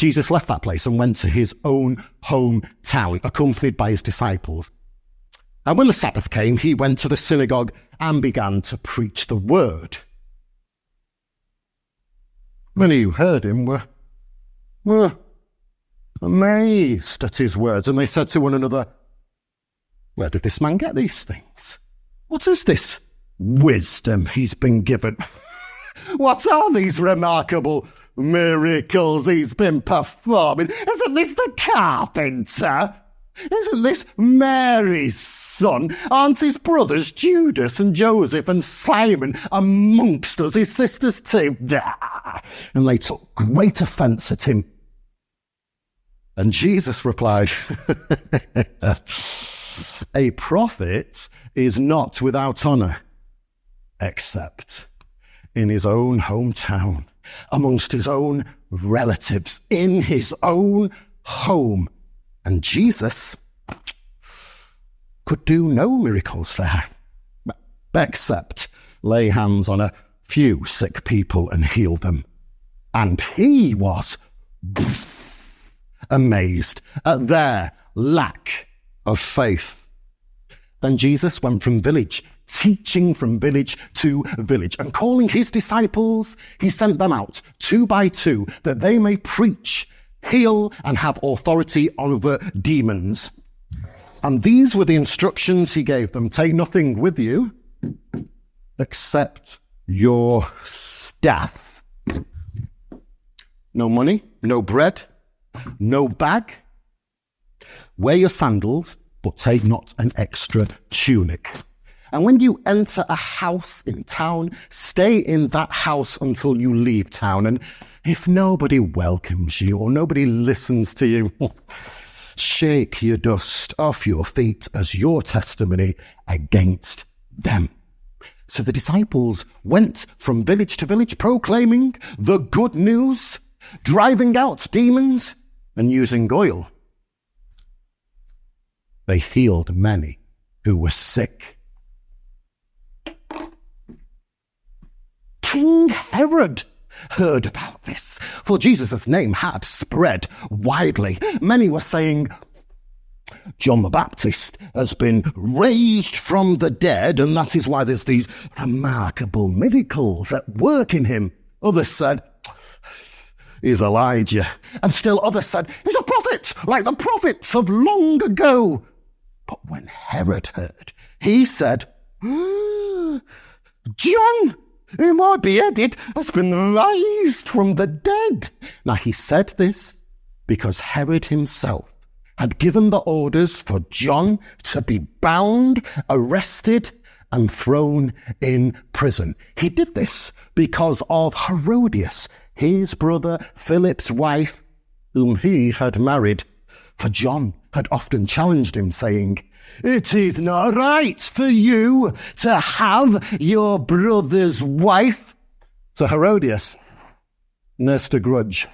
Jesus left that place and went to his own hometown, accompanied by his disciples. And when the Sabbath came, he went to the synagogue and began to preach the word. Many who heard him were amazed at his words, and they said to one another, "Where did this man get these things? What is this wisdom he's been given? What are these remarkable miracles he's been performing? Isn't this the carpenter? Isn't this Mary's son? Aren't his brothers Judas and Joseph and Simon amongst us, his sisters too?" And they took great offence at him. And Jesus replied, "A prophet is not without honour, except in his own hometown, amongst his own relatives, in his own home." And Jesus could do no miracles there, except lay hands on a few sick people and heal them. And he was amazed at their lack of faith. Then Jesus went from village, teaching from village to village, and calling his disciples, he sent them out 2 by 2, that they may preach, heal, and have authority over demons. And these were the instructions he gave them: "Take nothing with you except your staff. No money, no bread, no bag. Wear your sandals, but take not an extra tunic. And when you enter a house in town, stay in that house until you leave town. And if nobody welcomes you or nobody listens to you, shake your dust off your feet as your testimony against them." So the disciples went from village to village, proclaiming the good news, driving out demons, and using oil. They healed many who were sick. King Herod heard about this, for Jesus' name had spread widely. Many were saying, "John the Baptist has been raised from the dead, and that is why there's these remarkable miracles at work in him." Others said, "He's Elijah." And still others said, "He's a prophet, like the prophets of long ago." But when Herod heard, he said, "John, whom I beheaded, has been raised from the dead." Now he said this because Herod himself had given the orders for John to be bound, arrested, and thrown in prison. He did this because of Herodias, his brother Philip's wife, whom he had married. For John had often challenged him, saying, "It is not right for you to have your brother's wife." So Herodias nursed a grudge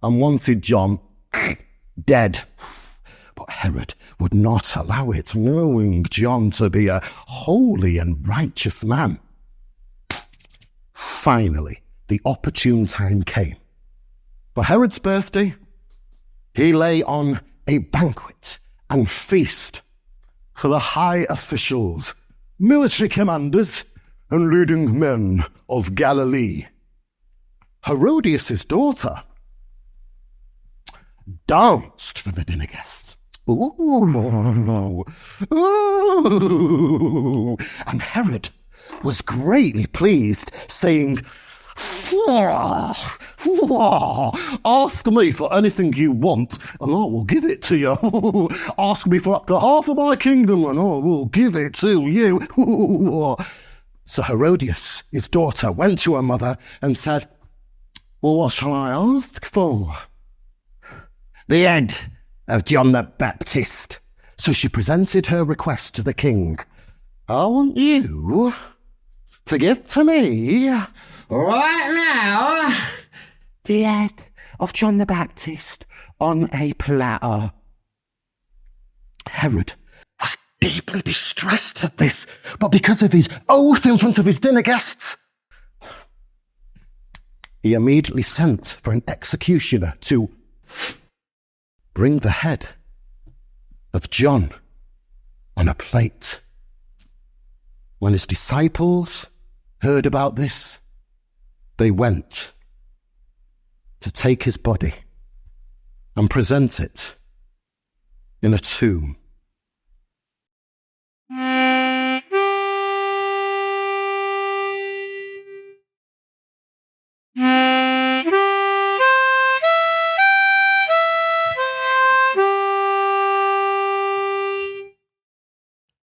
and wanted John dead. But Herod would not allow it, knowing John to be a holy and righteous man. Finally, the opportune time came. For Herod's birthday, he lay on a banquet and feast for the high officials, military commanders, and leading men of Galilee. Herodias' daughter danced for the dinner guests. Ooh. And Herod was greatly pleased, saying, "Ask me for anything you want, and I will give it to you. Ask me for up to half of my kingdom, and I will give it to you." So Herodias, his daughter, went to her mother and said, "Well, what shall I ask for?" "The head of John the Baptist." So she presented her request to the king. "I want you to give to me right now the head of John the Baptist on a platter." Herod was deeply distressed at this, but because of his oath in front of his dinner guests, he immediately sent for an executioner to Bring the head of John on a plate. When his disciples heard about this, they went to take his body and present it in a tomb